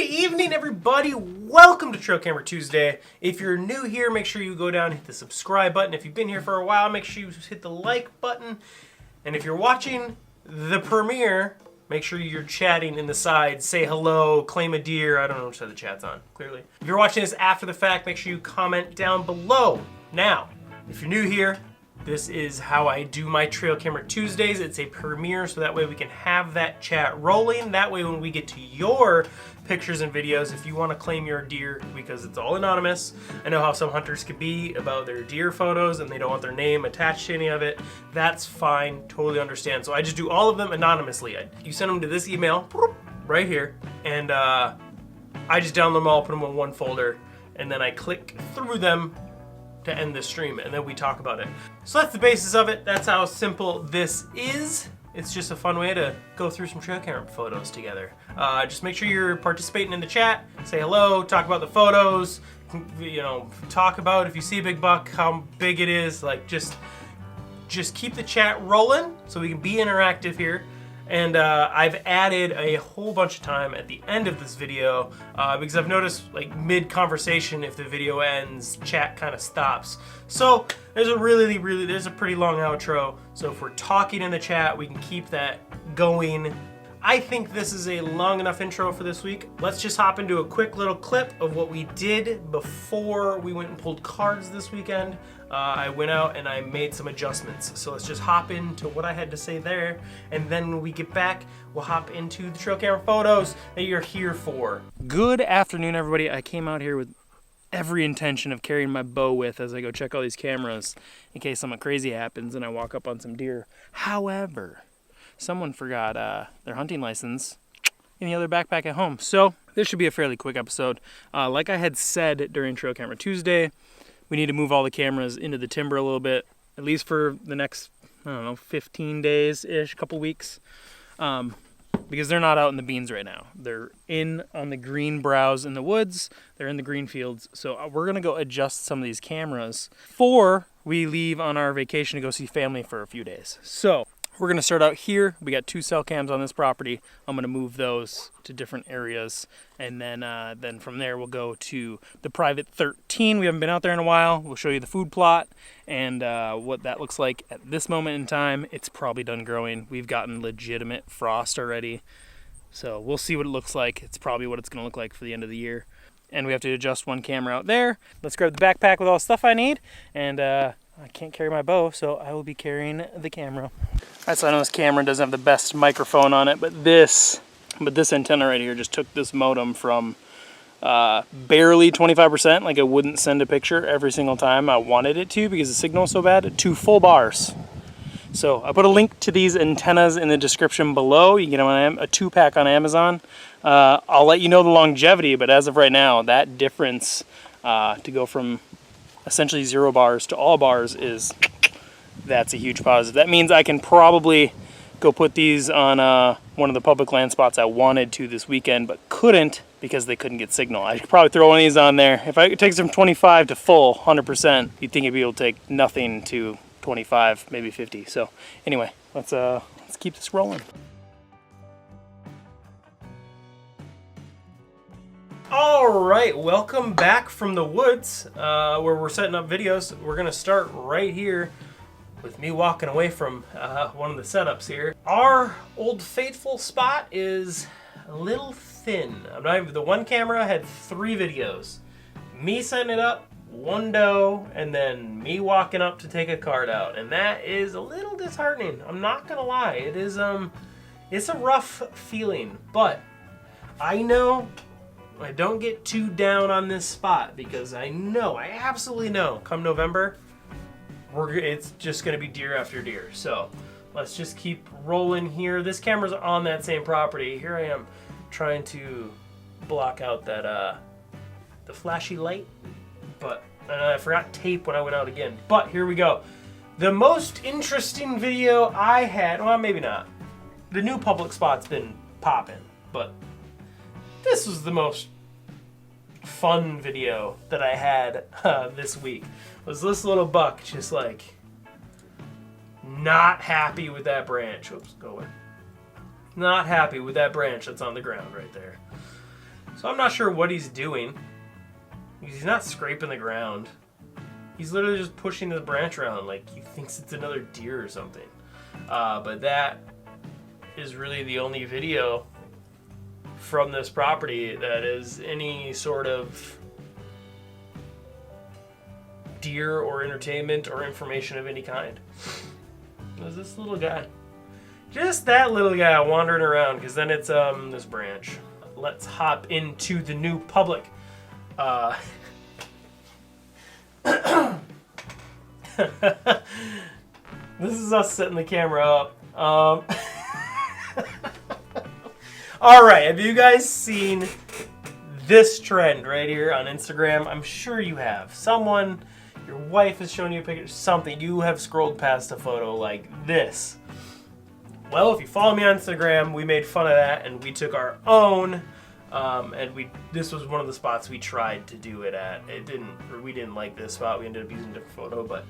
Good evening, everybody. Welcome to Trail Camera Tuesday. If you're new here, make sure you go down and hit the subscribe button. If you've been here for a while, make sure you hit the like button. And if you're watching the premiere, make sure you're chatting in the sides. Say hello, claim a deer. I don't know which side the chat's on, clearly. If you're watching this after the fact, make sure you comment down below. Now, if you're new here, this is how I do my Trail Camera Tuesdays. It's a premiere, so that way we can have that chat rolling. That way when we get to your pictures and videos, if you want to claim your deer, because it's all anonymous. I know how some hunters can be about their deer photos and they don't want their name attached to any of it. That's fine, totally understand. So I just do all of them anonymously. You send them to this email, right here, and I just download them all, put them in one folder, and then I click through them to end the stream, and then we talk about it. So that's the basis of it. That's how simple this is. It's just a fun way to go through some trail camera photos together. Just make sure you're participating in the chat. Say hello, talk about the photos, you know, talk about if you see a big buck, how big it is. Like just keep the chat rolling so we can be interactive here. And I've added a whole bunch of time at the end of this video because I've noticed, like, mid-conversation, if the video ends, chat kind of stops. So there's a there's a pretty long outro. So if we're talking in the chat, we can keep that going. I think this is a long enough intro for this week. Let's just hop into a quick little clip of what we did before we went and pulled cards this weekend. I went out and I made some adjustments. So let's just hop into what I had to say there. And then when we get back, we'll hop into the trail camera photos that you're here for. Good afternoon, everybody. I came out here with every intention of carrying my bow with as I go check all these cameras in case something crazy happens and I walk up on some deer. However, someone forgot their hunting license in the other backpack at home. So this should be a fairly quick episode. Like I had said during Trail Camera Tuesday, we need to move all the cameras into the timber a little bit, at least for the next, I don't know, 15 days-ish, couple weeks, because they're not out in the beans right now. They're in on the green browse in the woods. They're in the green fields. So we're going to go adjust some of these cameras before we leave on our vacation to go see family for a few days. So we're going to start out here. We got 2 cell cams on this property. I'm going to move those to different areas. And then from there, we'll go to the private 13. We haven't been out there in a while. We'll show you the food plot and what that looks like at this moment in time. It's probably done growing. We've gotten legitimate frost already. So we'll see what it looks like. It's probably what it's going to look like for the end of the year. And we have to adjust one camera out there. Let's grab the backpack with all the stuff I need. And I can't carry my bow, so I will be carrying the camera. All right, so I know this camera doesn't have the best microphone on it, but this antenna right here just took this modem from barely 25%, like it wouldn't send a picture every single time I wanted it to because the signal is so bad, to full bars. So I put a link to these antennas in the description below. You can get them on a 2-pack on Amazon. I'll let you know the longevity, but as of right now, that difference to go from essentially 0 bars to all bars that's a huge positive. That means I can probably go put these on one of the public land spots I wanted to this weekend, but couldn't because they couldn't get signal. I could probably throw one of these on there. If it takes from 25 to full 100%, you'd think it'd be able to take nothing to 25, maybe 50. So anyway, let's keep this rolling. All right, welcome back from the woods where we're setting up videos. We're gonna start right here with me walking away from one of the setups here. Our old faithful spot is a little thin. The one camera had 3 videos. Me setting it up, 1 doe, and then me walking up to take a card out. And that is a little disheartening. I'm not gonna lie. It is it's a rough feeling, but I know I don't get too down on this spot because I absolutely know, come November, it's just going to be deer after deer. So let's just keep rolling here. This camera's on that same property. Here I am trying to block out that the flashy light, but I forgot tape when I went out again. But here we go. The most interesting video I had, well, maybe not. The new public spot's been popping, but this was the most fun video that I had this week. Was this little buck just like not happy with that branch. Oops, go away. Not happy with that branch that's on the ground right there. So I'm not sure what he's doing. He's not scraping the ground. He's literally just pushing the branch around like he thinks it's another deer or something. But that is really the only video from this property that is any sort of deer or entertainment or information of any kind. There's this little guy. Just that little guy wandering around, because then it's this branch. Let's hop into the new public. This is us setting the camera up. Alright, have you guys seen this trend right here on Instagram? I'm sure you have. Someone, your wife is showing you a picture, something. You have scrolled past a photo like this. Well, if you follow me on Instagram, we made fun of that and we took our own. This was one of the spots we tried to do it at. We didn't like this spot. We ended up using a different photo, but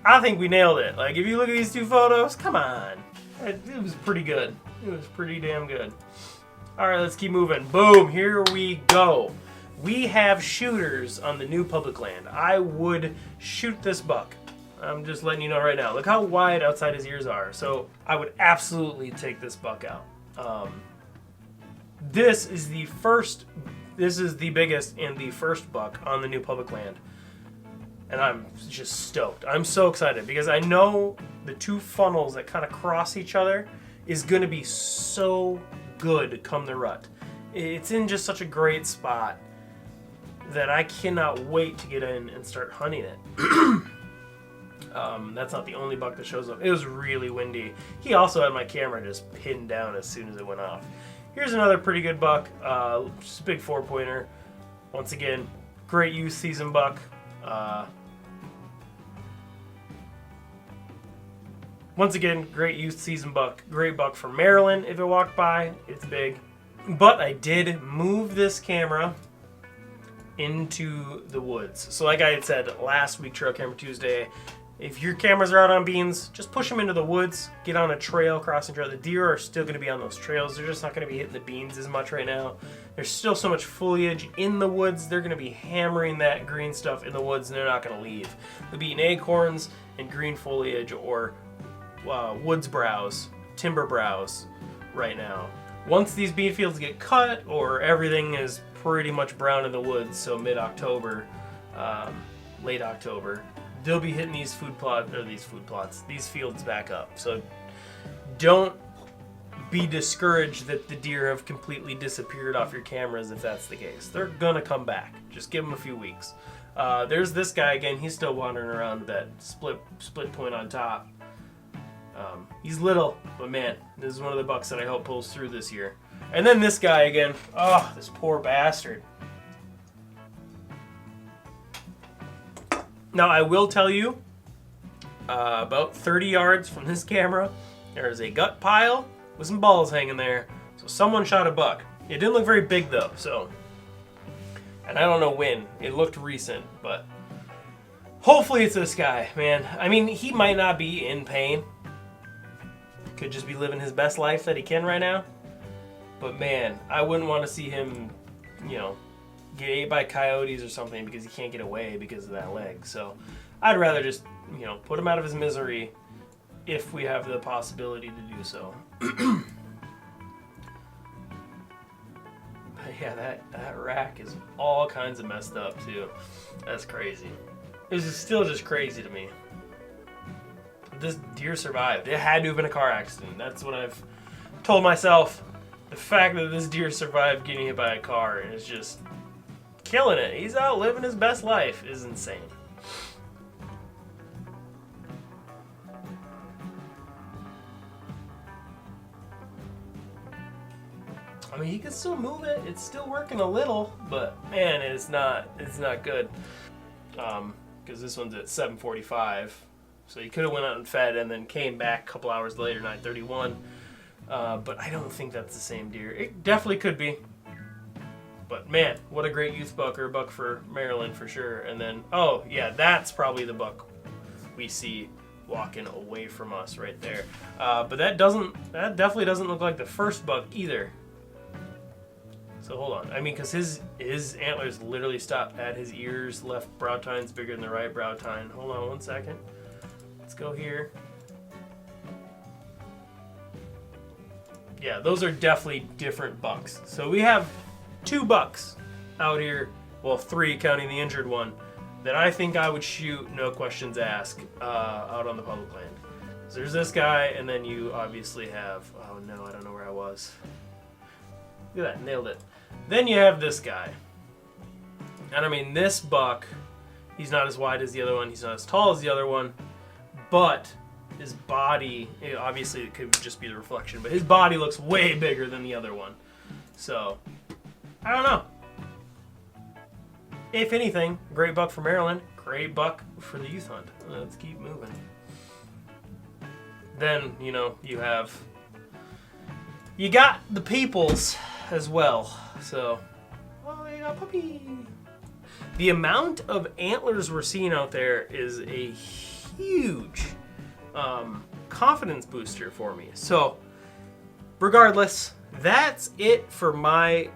I think we nailed it. Like, if you look at these two photos, come on. It was pretty good. It was pretty damn good. All right, let's keep moving. Boom, here we go. We have shooters on the new public land. I would shoot this buck. I'm just letting you know right now. Look how wide outside his ears are. So I would absolutely take this buck out. This is the biggest and the first buck on the new public land. And I'm just stoked. I'm so excited because I know the two funnels that kind of cross each other is going to be so good come the rut. It's in just such a great spot that I cannot wait to get in and start hunting it. That's not the only buck that shows up. It was really windy. He also had my camera just pinned down as soon as it went off. Here's another pretty good buck. Just a big 4-pointer. Once again, great youth season buck. Once again, great youth season buck. Great buck from Maryland. If it walked by, it's big. But I did move this camera into the woods. So like I had said last week, Trail Camera Tuesday, if your cameras are out on beans, just push them into the woods, get on a trail, crossing trail. The deer are still going to be on those trails. They're just not going to be hitting the beans as much right now. There's still so much foliage in the woods. They're going to be hammering that green stuff in the woods, and they're not going to leave. They'll be eating acorns and green foliage or woods browse, timber browse right now. Once these bean fields get cut or everything is pretty much brown in the woods, so mid-October, late October, they'll be hitting these these fields back up. So don't be discouraged that the deer have completely disappeared off your cameras if that's the case. They're gonna come back. Just give them a few weeks. There's this guy again. He's still wandering around that split point on top. He's little, but man, this is one of the bucks that I hope pulls through this year. And then this guy again. Oh, this poor bastard. Now, I will tell you, about 30 yards from this camera, there is a gut pile with some balls hanging there. So someone shot a buck. It didn't look very big though, so. And I don't know when. It looked recent, but hopefully it's this guy, man. I mean, he might not be in pain. Could just be living his best life that he can right now. But man, I wouldn't want to see him, get ate by coyotes or something because he can't get away because of that leg. So I'd rather just, put him out of his misery if we have the possibility to do so. But yeah, that rack is all kinds of messed up too. That's crazy. This is still just crazy to me. This deer survived. It had to have been a car accident. That's what I've told myself. The fact that this deer survived getting hit by a car is just killing it. He's out living his best life is insane. I mean, he can still move it. It's still working a little, but man, it's not good. Because this one's at 7:45. So he could have went out and fed and then came back a couple hours later, 9:31. But I don't think that's the same deer. It definitely could be. But man, what a great youth buck, or a buck for Maryland for sure. And then, oh yeah, that's probably the buck we see walking away from us right there. But that definitely doesn't look like the first buck either. So hold on. I mean, because his antlers literally stop at his ears. Left brow tine's bigger than the right brow tine. Hold on 1 second. Let's go here. Yeah, those are definitely different bucks. So we have 2 bucks out here, well 3 counting the injured one, that I think I would shoot, no questions asked, out on the public land. So there's this guy, and then you obviously have, oh no, I don't know where I was. Look at that, nailed it. Then you have this guy. And I mean, this buck, he's not as wide as the other one, he's not as tall as the other one, but his body, obviously it could just be the reflection, but his body looks way bigger than the other one. So, I don't know. If anything, great buck for Maryland, great buck for the youth hunt. Let's keep moving. Then, you know, you got the peoples as well. So, oh, you got puppy. The amount of antlers we're seeing out there is a huge confidence booster for me. So, regardless, that's it for my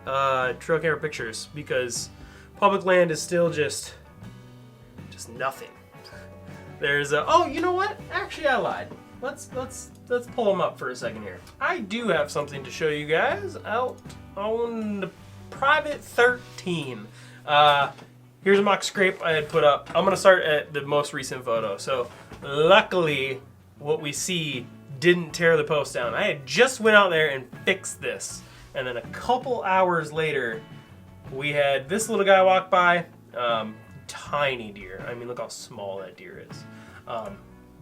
trail camera pictures, because public land is still just nothing. There's oh, you know what? Actually, I lied. Let's pull them up for a second here. I do have something to show you guys out on the Private 13. Here's a mock scrape I had put up. I'm gonna start at the most recent photo. So luckily, what we see didn't tear the post down. I had just went out there and fixed this, and then a couple hours later, we had this little guy walk by. Tiny deer. I mean, look how small that deer is.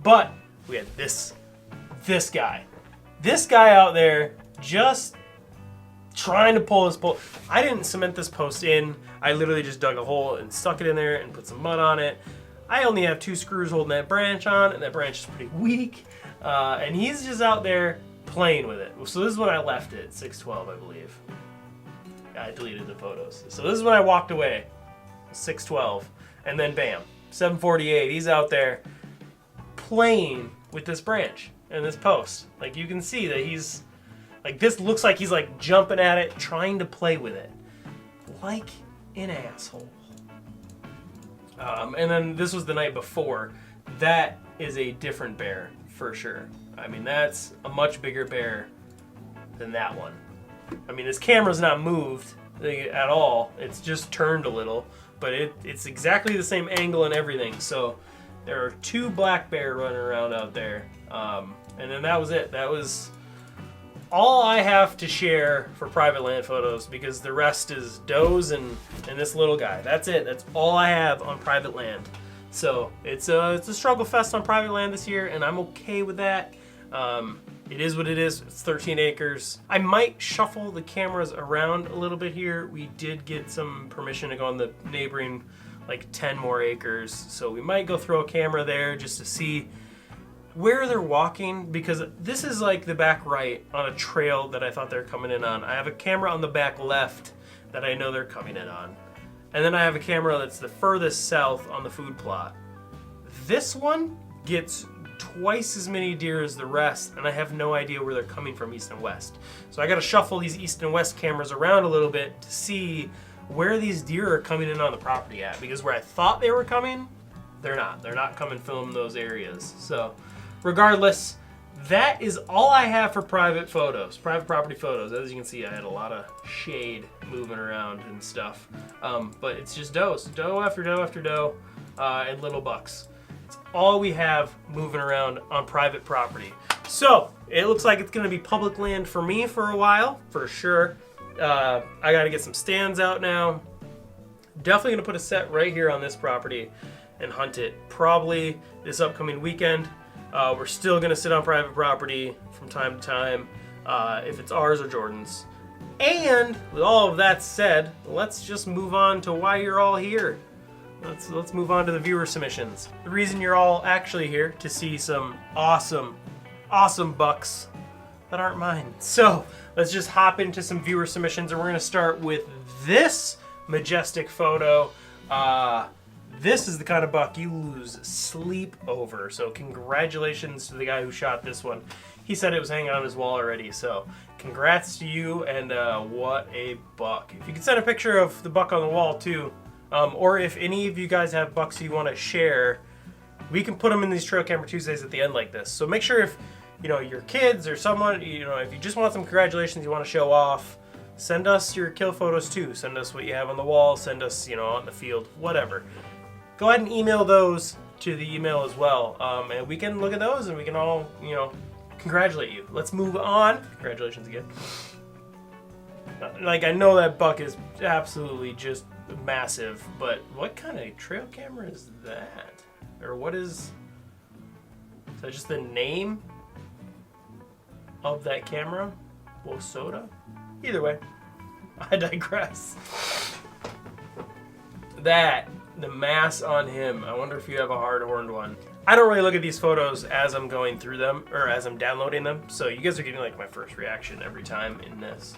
But we had this guy. This guy out there just trying to pull this pole. I didn't cement this post in. I literally just dug a hole and stuck it in there and put some mud on it. I only have 2 screws holding that branch on, and that branch is pretty weak. And he's just out there playing with it. So this is when I left it, 6:12, I believe. I deleted the photos. So this is when I walked away, 6:12, and then bam, 7:48. He's out there playing with this branch and this post. Like, you can see that he's like, this looks like he's like jumping at it, trying to play with it, like an asshole. And then this was the night before. That is a different bear for sure. I mean, that's a much bigger bear than that one. I mean, this camera's not moved at all. It's just turned a little, but it's exactly the same angle and everything. So there are 2 black bear running around out there. And then that was it. That was all I have to share for private land photos, because the rest is does and this little guy. That's it. That's all I have on private land. So it's a struggle fest on private land this year, and I'm okay with that. It is what it is. It's 13 acres. I might shuffle the cameras around a little bit here. We did get some permission to go on the neighboring like 10 more acres. So we might go throw a camera there just to see where they're walking, because this is like the back right on a trail that I thought they were coming in on. I have a camera on the back left that I know they're coming in on. And then I have a camera that's the furthest south on the food plot. This one gets twice as many deer as the rest, and I have no idea where they're coming from east and west. So I gotta shuffle these east and west cameras around a little bit to see where these deer are coming in on the property at, because where I thought they were coming, they're not. They're not coming from those areas. So regardless, that is all I have for private photos, private property photos. As you can see, I had a lot of shade moving around and stuff. But it's just does, doe after doe after doe, and little bucks. It's all we have moving around on private property. So it looks like it's gonna be public land for me for a while, for sure. I gotta get some stands out now. Definitely gonna put a set right here on this property and hunt it probably this upcoming weekend. We're still gonna sit on private property from time to time, if it's ours or Jordan's. And with all of that said, let's just move on to why you're all here. Let's move on to the viewer submissions. The reason you're all actually here to see some awesome bucks that aren't mine. So let's just hop into some viewer submissions, and we're gonna start with this majestic photo. This is the kind of buck you lose sleep over. So congratulations to the guy who shot this one. he said it was hanging on his wall already. So congrats to you, and what a buck. If you could send a picture of the buck on the wall too, or if any of you guys have bucks you want to share, we can put them in these Trail Camera Tuesdays at the end like this. So make sure if, you know, your kids or someone, you know, if you just want some congratulations, you want to show off, send us your kill photos too. Send us what you have on the wall, send us, you know, out in the field, whatever. Go ahead and email those to the email as well, and we can look at those and we can all, you know, congratulate you. Let's move on. Congratulations again. Like, I know that buck is absolutely just massive, but what kind of trail camera is that? Or what is that, just the name of that camera? Wosoda? Either way, I digress. The mass on him. I wonder if you have a hard-horned one. I don't really look at these photos as I'm going through them, or as I'm downloading them, so you guys are getting like my first reaction every time in this.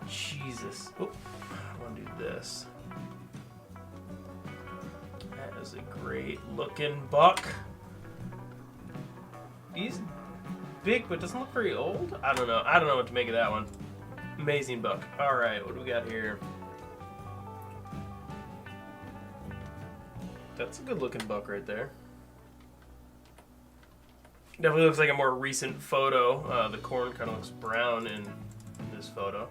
Jesus. Oh, I want to do this. That is a great looking buck. He's big, but doesn't look very old. I don't know. I don't know what to make of that one. Amazing buck. All right, what do we got here? That's a good looking buck right there. Definitely looks like a more recent photo. The corn kind of looks brown in this photo.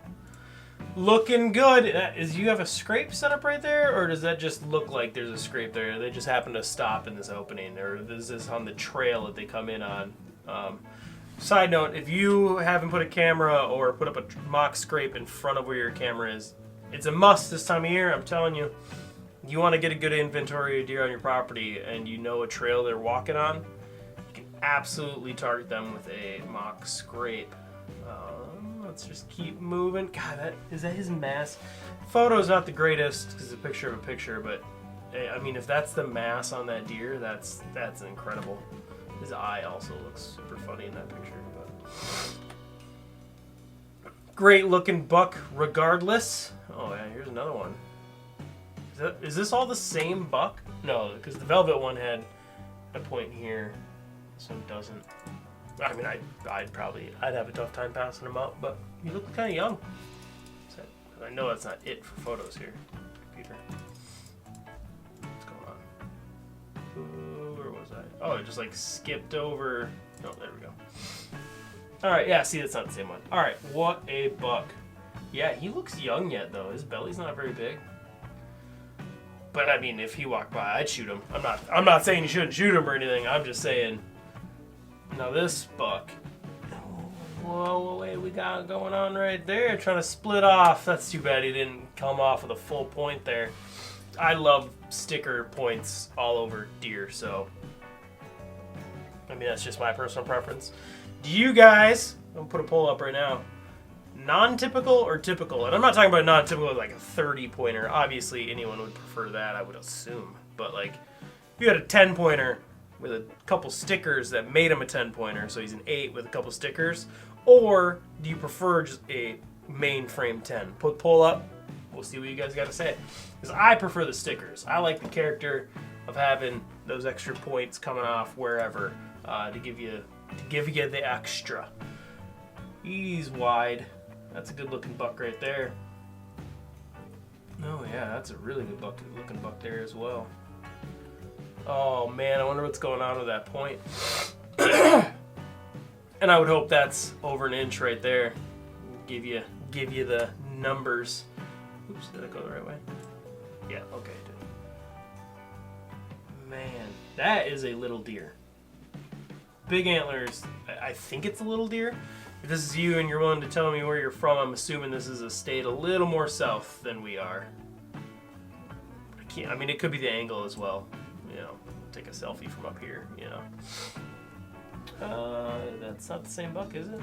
Looking good. Is you have a scrape set up right there, or does that just look like there's a scrape there? They just happen to stop in this opening, or is this on the trail that they come in on? Side note, if you haven't put a camera or put up a mock scrape in front of where your camera is, it's a must this time of year, I'm telling you. You want to get a good inventory of deer on your property and you know a trail they're walking on, you can absolutely target them with a mock scrape. Let's just keep moving. God, is that his mass? Photo's not the greatest because it's a picture of a picture, but I mean, if that's the mass on that deer, that's incredible. His eye also looks super funny in that picture. But great looking buck regardless. Oh yeah, here's another one. Is this all the same buck? No, because the velvet one had a point here, so it doesn't. I mean, I'd have a tough time passing him up, but you look kind of young. So, I know that's not it for photos here, Peter. What's going on? Ooh, where was I? Oh, it just like skipped over. Oh, there we go. All right, yeah. See, that's not the same one. All right, what a buck. Yeah, he looks young yet though. His belly's not very big. But I mean, if he walked by, I'd shoot him. I'm not saying you shouldn't shoot him or anything. I'm just saying. Now this buck. Whoa, wait, we got going on right there. Trying to split off. That's too bad he didn't come off with a full point there. I love sticker points all over deer, so. I mean, that's just my personal preference. Do you guys, I'm going to put a poll up right now. Non-typical or typical? And I'm not talking about non-typical like a 30 pointer. Obviously anyone would prefer that, I would assume. But like, if you had a 10 pointer with a couple stickers that made him a 10 pointer, so he's an 8 with a couple stickers, or do you prefer just a mainframe 10? Put poll up, we'll see what you guys got to say. Because I prefer the stickers. I like the character of having those extra points coming off wherever to give you the extra. He's wide. That's a good looking buck right there. Oh yeah, that's a really good looking buck there as well. Oh man, I wonder what's going on with that point. And I would hope that's over an inch right there. Give you the numbers. Oops, did I go the right way? Yeah, okay, I did. Man, that is a little deer. Big antlers. I think it's a little deer. If this is you and you're willing to tell me where you're from, I'm assuming this is a state a little more south than we are. I mean, it could be the angle as well. You know, take a selfie from up here, you know. That's not the same buck, is it?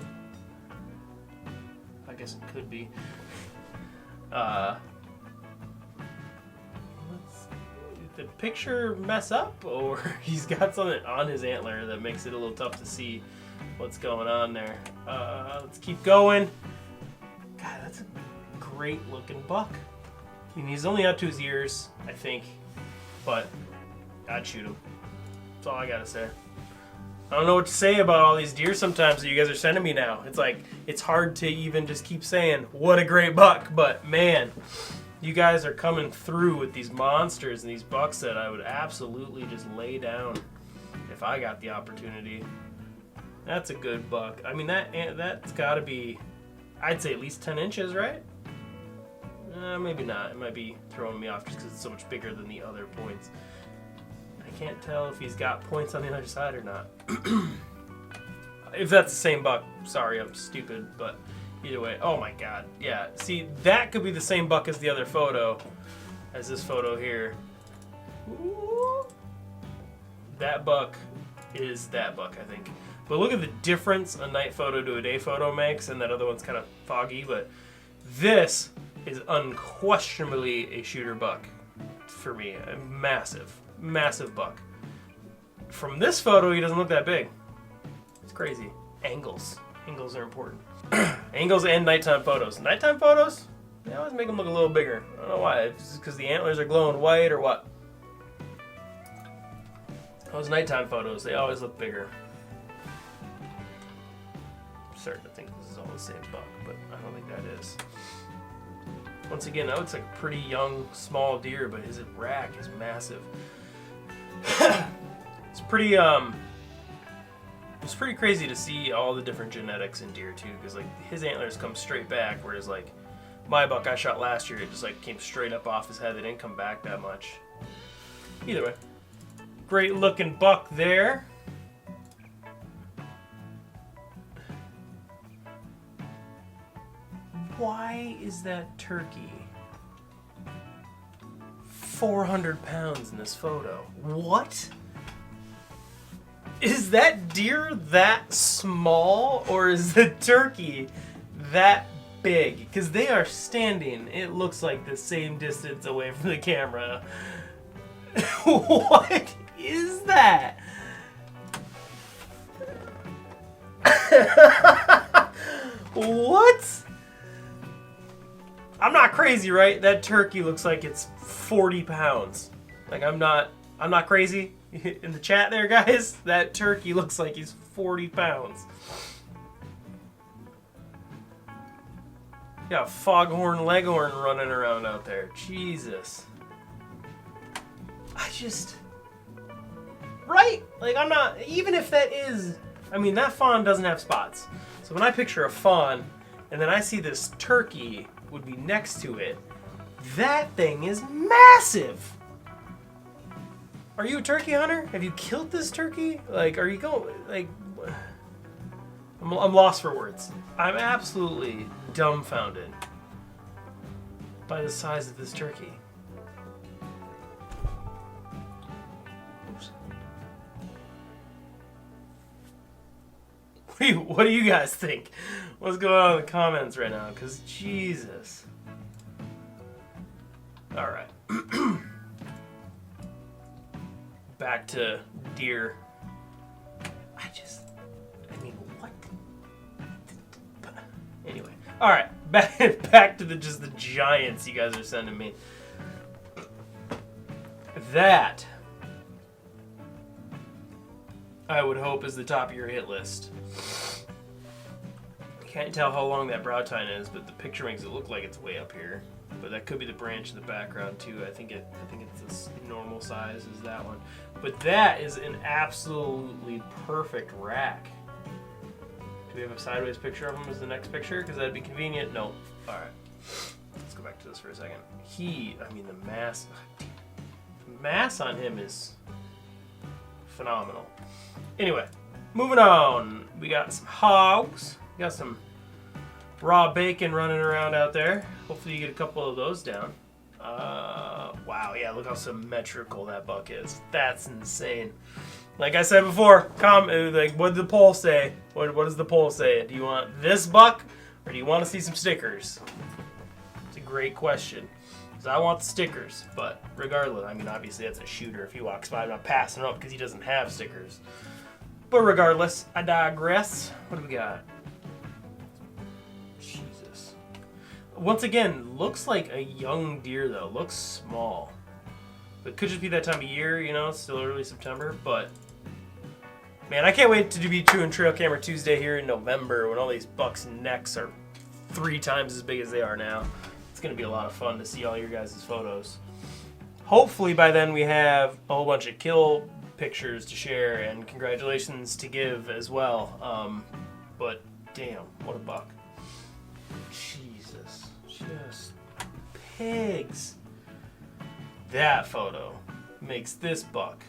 I guess it could be. Did the picture mess up, or he's got something on his antler that makes it a little tough to see what's going on there. Let's keep going. God, that's a great looking buck. I mean, he's only out to his ears, I think, but I'd shoot him. That's all I gotta say. I don't know what to say about all these deer sometimes that you guys are sending me now. It's like, it's hard to even just keep saying, what a great buck. But man, you guys are coming through with these monsters and these bucks that I would absolutely just lay down if I got the opportunity. That's a good buck. I mean, that's got to be, I'd say at least 10 inches, right? Maybe not. It might be throwing me off just because it's so much bigger than the other points. I can't tell if he's got points on the other side or not. If that's the same buck, sorry, I'm stupid, but either way. Oh my god, yeah. See, that could be the same buck as the other photo, as this photo here. Ooh. That buck is that buck, I think. But look at the difference a night photo to a day photo makes, and that other one's kind of foggy, but this is unquestionably a shooter buck for me. A massive buck. From this photo, he doesn't look that big. It's crazy. Angles are important. Angles and nighttime photos. Nighttime photos, they always make them look a little bigger. I don't know why. It's because the antlers are glowing white or what. Those nighttime photos, they always look bigger. I'm starting to think this is all the same buck, but I don't think that is. Once again, that looks like a pretty young, small deer, but his rack is massive. It's pretty crazy to see all the different genetics in deer too, because like his antlers come straight back, whereas like my buck I shot last year, it just like came straight up off his head. They didn't come back that much. Either way, great looking buck there. Why is that turkey 400 pounds in this photo? What? Is that deer that small, or is the turkey that big? Because they are standing, it looks like the same distance away from the camera. What is that? What? I'm not crazy, right? That turkey looks like it's 40 pounds. Like, I'm not crazy. In the chat there, guys, that turkey looks like he's 40 pounds. Yeah, foghorn leghorn running around out there. Jesus. Right? Like, I'm not, even if that is, I mean, that fawn doesn't have spots. So when I picture a fawn, and then I see this turkey would be next to it, that thing is massive. Are you a turkey hunter? Have you killed this turkey? Like, are you going, like, I'm lost for words. I'm absolutely dumbfounded by the size of this turkey. Oops. What do you guys think? What's going on in the comments right now? Because Jesus. All right. Back to deer. I mean, what? Anyway. All right. Back to just the giants you guys are sending me. That, I would hope, is the top of your hit list. Can't tell how long that brow tine is, but the picture makes it look like it's way up here. But that could be the branch in the background too. I think it's this normal size as that one. But that is an absolutely perfect rack. Do we have a sideways picture of him as the next picture? Because that'd be convenient. No. All right. Let's go back to this for a second. I mean, the mass on him is phenomenal. Anyway, moving on. We got some hogs. We got some raw bacon running around out there. Hopefully you get a couple of those down. Wow, yeah, look how symmetrical that buck is. That's insane. Like I said before, like, what did the poll say? What does the poll say? Do you want this buck, or do you want to see some stickers? It's a great question. Because I want the stickers, but regardless, I mean, obviously that's a shooter. If he walks by, I'm not passing him up because he doesn't have stickers. But regardless, I digress. What do we got? Jesus. Once again, looks like a young deer though. Looks small. It could just be that time of year, you know, it's still early September, but Man, I can't wait to be doing Trail Camera Tuesday here in November when all these bucks' necks are 3 times as big as they are now. It's going to be a lot of fun to see all your guys' photos. Hopefully by then we have a whole bunch of kill pictures to share and congratulations to give as well. But damn, what a buck. Jesus, just pigs. That photo makes this buck.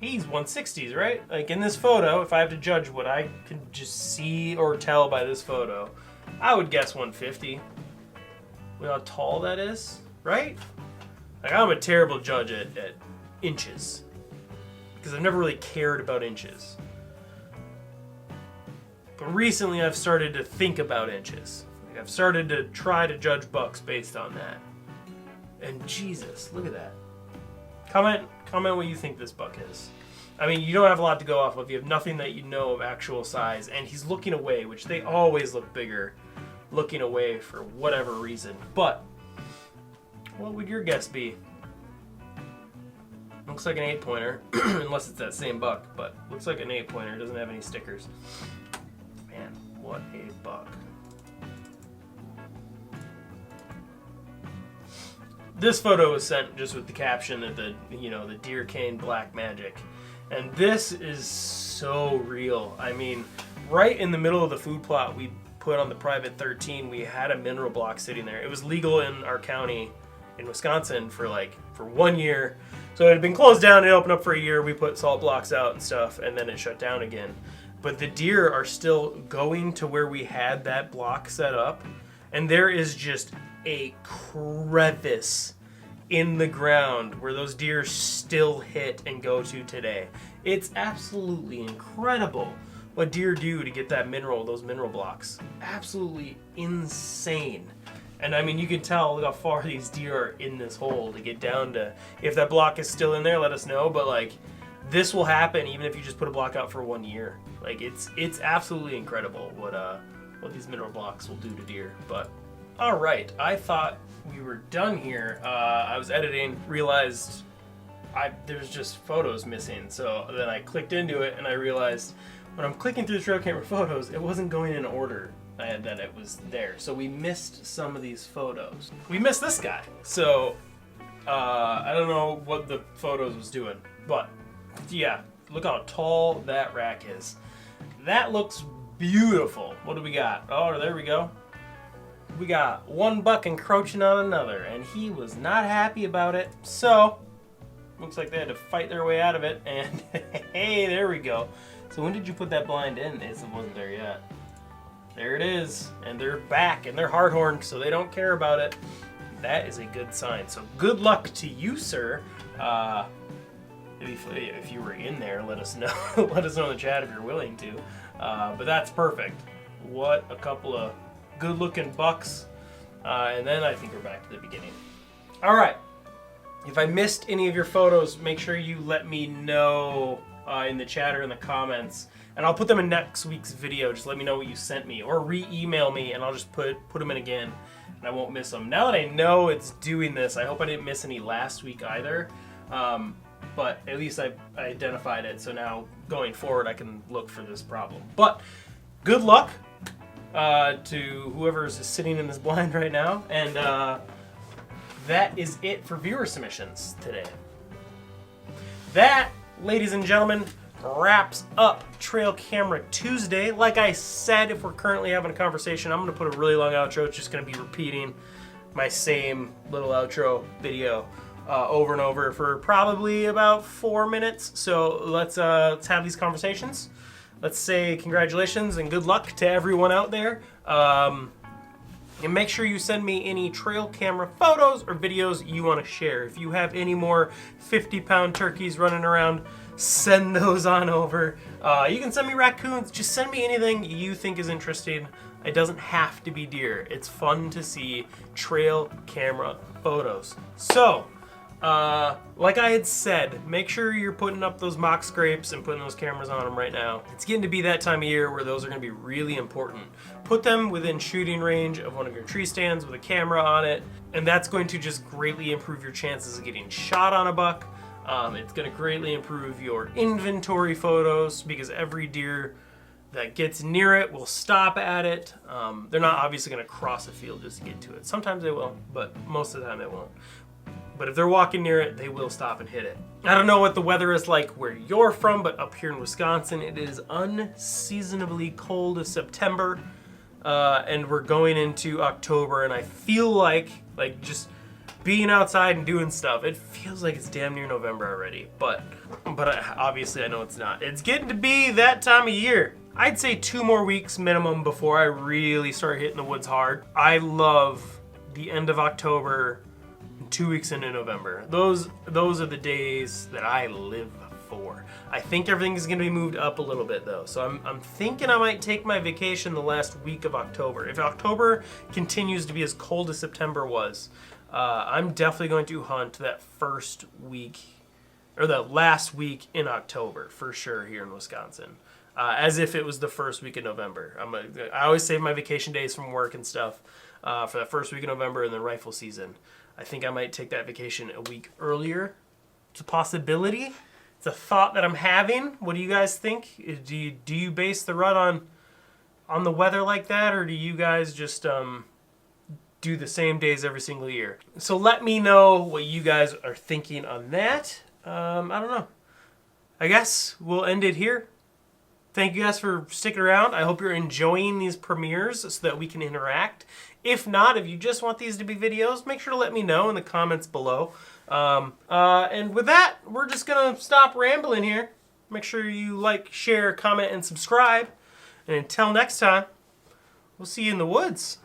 He's 160s, right? Like in this photo, if I have to judge what I can just see or tell by this photo, I would guess 150. Look how tall that is, right? Like I'm a terrible judge at inches because I've never really cared about inches. But recently I've started to think about inches. Like I've started to try to judge bucks based on that. And Jesus, look at that. Comment what you think this buck is. I mean, you don't have a lot to go off of. You have nothing that you know of actual size. And he's looking away, which they always look bigger, looking away for whatever reason. But what would your guess be? Looks like an 8-pointer, unless it's that same buck. But looks like an 8-pointer. Doesn't have any stickers. Man, what a buck. This photo was sent just with the caption that the deer cane black magic. And this is so real. I mean, right in the middle of the food plot we put on the private 13, we had a mineral block sitting there. It was legal in our county in Wisconsin for 1 year. So it had been closed down, it opened up for a year, we put salt blocks out and stuff, and then it shut down again. But the deer are still going to where we had that block set up, and there is just a crevice in the ground where those deer still hit and go to today. It's absolutely incredible what deer do to get that mineral, those mineral blocks. Absolutely insane. And I mean, you can tell look how far these deer are in this hole to get down to. If that block is still in there, let us know. But like, this will happen even if you just put a block out for 1 year. Like it's absolutely incredible what these mineral blocks will do to deer. But all right, I thought we were done here. I was editing, realized there's just photos missing. So then I clicked into it and I realized when I'm clicking through the trail camera photos, it wasn't going in order that it was there. So we missed some of these photos. We missed this guy. So I don't know what the photos was doing, but yeah, look how tall that rack is. That looks beautiful. What do we got? Oh, there we go. We got one buck encroaching on another, and he was not happy about it. So, looks like they had to fight their way out of it, and hey, there we go. So when did you put that blind in? It wasn't there yet. There it is, and they're back, and they're hard-horned, so they don't care about it. That is a good sign. So good luck to you, sir. If you were in there, let us know. Let us know in the chat if you're willing to. But that's perfect. What a couple of good-looking bucks. And then I think we're back to the beginning. All right. If I missed any of your photos, make sure you let me know in the chat or in the comments. And I'll put them in next week's video. Just let me know what you sent me. Or re-email me, and I'll just put them in again. And I won't miss them. Now that I know it's doing this, I hope I didn't miss any last week either. But at least I identified it, so now going forward I can look for this problem. But good luck to whoever's sitting in this blind right now, and that is it for viewer submissions today. That, ladies and gentlemen, wraps up Trail Camera Tuesday. Like I said, if we're currently having a conversation, I'm going to put a really long outro. It's just going to be repeating my same little outro video over and over for probably about 4 minutes. So let's have these conversations. Let's say congratulations and good luck to everyone out there. And make sure you send me any trail camera photos or videos you want to share. If you have any more 50-pound turkeys running around, send those on over. You can send me raccoons. Just send me anything you think is interesting. It doesn't have to be deer. It's fun to see trail camera photos. So, like I had said, make sure you're putting up those mock scrapes and putting those cameras on them right now. It's getting to be that time of year where those are going to be really important. Put them within shooting range of one of your tree stands with a camera on it, and that's going to just greatly improve your chances of getting shot on a buck. It's going to greatly improve your inventory photos because every deer that gets near it will stop at it. They're not obviously going to cross a field just to get to it. Sometimes they will, but most of the time they won't. But if they're walking near it, they will stop and hit it. I don't know what the weather is like where you're from, but up here in Wisconsin, it is unseasonably cold as September. And we're going into October, and I feel like just being outside and doing stuff, it feels like it's damn near November already. But obviously I know it's not. It's getting to be that time of year. I'd say 2 more weeks minimum before I really start hitting the woods hard. I love the end of October, 2 weeks into November. Those are the days that I live for. I think everything is going to be moved up a little bit though. So I'm thinking I might take my vacation the last week of October. If October continues to be as cold as September was, I'm definitely going to hunt that first week or the last week in October for sure here in Wisconsin. As if it was the first week of November. I always save my vacation days from work and stuff for that first week of November and then rifle season. I think I might take that vacation a week earlier. It's a possibility. It's a thought that I'm having. What do you guys think? Do you base the rut on the weather like that, or do you guys just do the same days every single year? So let me know what you guys are thinking on that. I don't know. I guess we'll end it here. Thank you guys for sticking around. I hope you're enjoying these premieres so that we can interact. If not, if you just want these to be videos, make sure to let me know in the comments below. And with that, we're just going to stop rambling here. Make sure you like, share, comment, and subscribe. And until next time, we'll see you in the woods.